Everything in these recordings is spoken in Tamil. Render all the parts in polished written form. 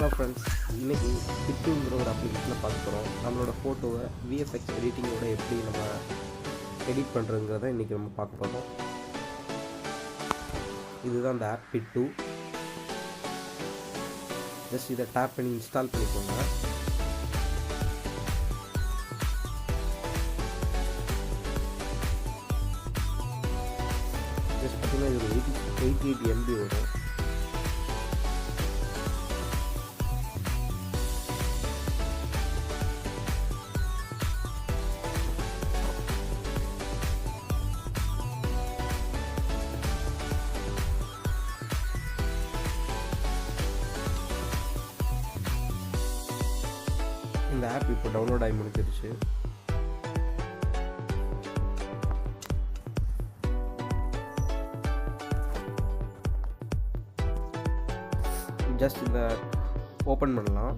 ஹலோ ஃப்ரெண்ட்ஸ், இன்றைக்கி பிட்டுங்கிற ஒரு அப்ளிகேஷனை பார்க்க போகிறோம். நம்மளோட ஃபோட்டோவை VFX எடிட்டிங்கோட எப்படி நம்ம எடிட் பண்ணுறதுங்கிறத இன்றைக்கி நம்ம பார்க்க போகிறோம். இதுதான் அந்த ஆப் பிட்டு. ஜஸ்ட் இதை டேப் பண்ணி இன்ஸ்டால் பண்ணிக்கோங்க. ஜஸ்ட் பார்த்தீங்கன்னா இது ஒரு 88 MB வரும். இந்த ஆப் இப்போ டவுன்லோட் ஆகி முடிஞ்சிருச்சு. ஜஸ்ட் இதை ஓப்பன் பண்ணலாம்.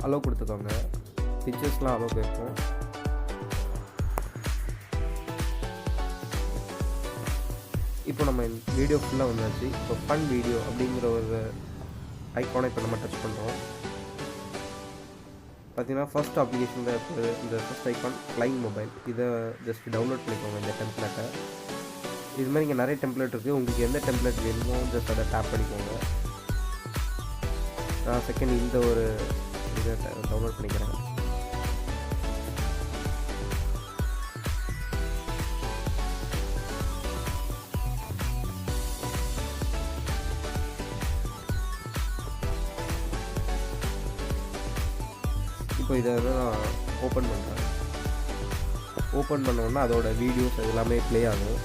அலோவ் கொடுத்துக்கோங்க. பிக்சர்ஸ்லாம் அலோவ் கேட்கும். இப்போ நம்ம வீடியோ ஃபுல்லாக வந்தாச்சு. இப்போ ஃபன் வீடியோ அப்படிங்கிற ஒரு ஐக்கானை இப்போ நம்ம டச் பண்ணுறோம். பார்த்தீங்கன்னா ஃபர்ஸ்ட் அப்ளிகேஷனில் இப்போ இந்த ஃபர்ஸ்ட் ஐக்கான் ஃப்ளைங் மொபைல். இதை ஜஸ்ட் டவுன்லோட் பண்ணிக்கோங்க இந்த டெம்ப்ளேட்டை. இது மாதிரி இங்கே நிறைய டெம்ப்ளேட் இருக்குது. உங்களுக்கு எந்த டெம்ப்ளேட் வேணுமோ ஜஸ்ட் அதை டேப் பண்ணிக்கோங்க. நான் செகண்ட் இந்த ஒரு இதை டவுன்லோட் பண்ணிக்கிறேன். இப்போ இதை நான் ஓப்பன் பண்ணுறேன். ஓப்பன் பண்ணோன்னா அதோட வீடியோஸ் எல்லாமே ப்ளே ஆகும்.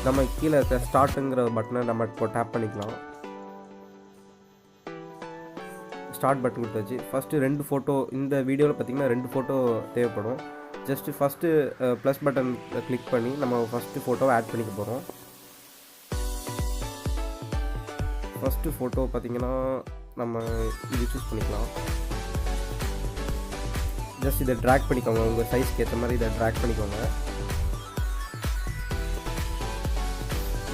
நம்ம கீழே இருக்க ஸ்டார்ட்டுங்கிற பட்டனை நம்ம இப்போ டேப் பண்ணிக்கலாம். ஸ்டார்ட் பட்டன் கொடுத்தாச்சு. ஃபஸ்ட்டு 2 ஃபோட்டோ இந்த வீடியோவில் பார்த்திங்கன்னா 2 ஃபோட்டோ தேவைப்படும். Just first plus button click பண்ணி நம்ம ஃபஸ்ட்டு ஃபோட்டோவை ஆட் பண்ணிக்க போகிறோம். ஃபஸ்ட்டு ஃபோட்டோ பார்த்திங்கன்னா நம்ம இது சூஸ் பண்ணிக்கலாம். ஜஸ்ட் இதை ட்ராக் பண்ணிக்கோங்க. உங்கள் சைஸ்க்கு ஏற்ற மாதிரி இதை ட்ராக் பண்ணிக்கோங்க.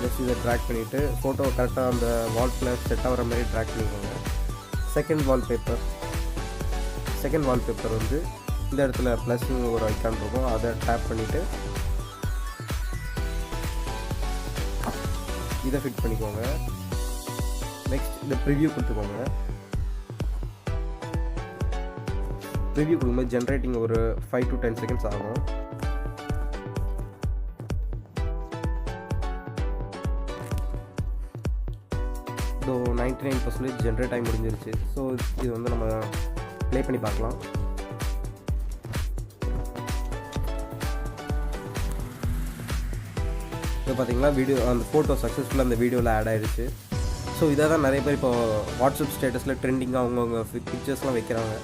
ஜஸ்ட் இதை ட்ராக் பண்ணிவிட்டு ஃபோட்டோ கரெக்டாக அந்த வால்ல செட் ஆகிற மாதிரி ட்ராக் பண்ணிக்கோங்க. செகண்ட் வால்பேப்பர் வந்து இந்த இடத்துல ப்ளஸ்னு ஒரு ஐக்கான் இருக்கும். அதை டேப் பண்ணிவிட்டு இதை ஃபிட் பண்ணிக்கோங்க. நெக்ஸ்ட் இந்த ப்ரிவ்யூ கொடுத்துக்கோங்க. ரிவ்யூ கொடுக்கும்போது ஜென்ரேட்டிங் ஒரு 5 to 10 seconds ஆகும். ஸோ 99% ஜென்ரேட் ஆகி முடிஞ்சிருச்சு. ஸோ இது வந்து நம்ம ப்ளே பண்ணி பார்க்கலாம். இப்போ பார்த்தீங்கன்னா வீடியோ அந்த ஃபோட்டோ சக்ஸஸ்ஃபுல்லாக அந்த வீடியோவில் ஆட் ஆகிடுச்சு. ஸோ இதை தான் நிறைய பேர் இப்போ வாட்ஸ்அப் ஸ்டேட்டஸில் ட்ரெண்டிங்காக அவங்கவுங்க பிக்சர்ஸ்லாம் வைக்கிறாங்க.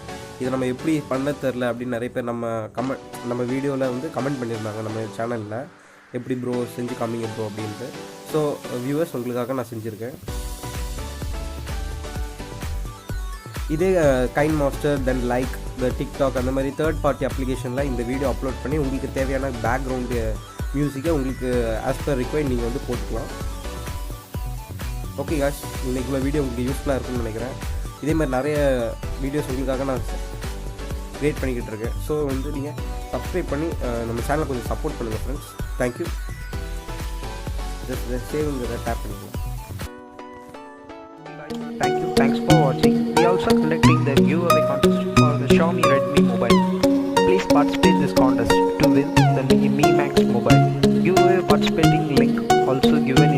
இதை நம்ம எப்படி பண்ண தெரில அப்படின்னு நிறைய பேர் நம்ம வீடியோவில் வந்து கமெண்ட் பண்ணியிருந்தாங்க நம்ம சேனலில். எப்படி ப்ரோ செஞ்சு காமிங்க ப்ரோ அப்படின்ட்டு. ஸோ வியூவர்ஸ் உங்களுக்காக நான் செஞ்சுருக்கேன். இதே கைன் மாஸ்டர் தென் லைக் இந்த டிக்டாக் அந்த மாதிரி தேர்ட் பார்ட்டி அப்ளிகேஷனில் இந்த வீடியோ அப்லோட் பண்ணி உங்களுக்கு தேவையான பேக்ரவுண்டு மியூசிக்கை உங்களுக்கு ஆஸ் பர் ரிக்வைர்ட் நீங்கள் வந்து போட்டுக்கலாம். ஓகே காஷ், இன்றைக்குள்ள வீடியோ உங்களுக்கு யூஸ்ஃபுல்லாக இருக்குன்னு நினைக்கிறேன். இதே மாதிரி நிறைய வீடியோஸ் உங்களுக்காக நான் க்ரியேட் பண்ணிக்கிட்டு இருக்கேன். ஸோ வந்து நீங்கள் சப்ஸ்கிரைப் பண்ணி நம்ம சேனலை கொஞ்சம் சப்போர்ட் பண்ணுங்கள் ஃப்ரெண்ட்ஸ். தேங்க்யூ. ஜஸ்ட் சேவ்ங்கிறத டேப் பண்ணிக்கலாம். Thanks for watching. We also conducting the giveaway contest for the Xiaomi Redmi mobile. Please participate in this contest to win the Mi Max mobile. Giveaway participating link also given in